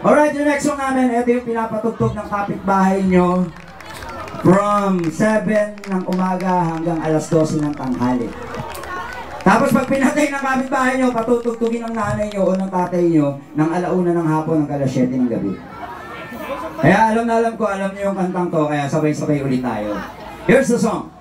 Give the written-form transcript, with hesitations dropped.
Alright, yung next song namin, ito yung pinapatugtog ng kapitbahay nyo from 7 ng umaga hanggang alas 12 ng tanghali. Tapos pag pinatay ng kapitbahay nyo, patutugtugin ng nanay nyo o ng tatay nyo ng alauna ng hapon hanggang alas 7 ng gabi. Kaya alam na alam ko, alam nyo yung kantang to, kaya sabay-sabay ulit tayo. Here's the song.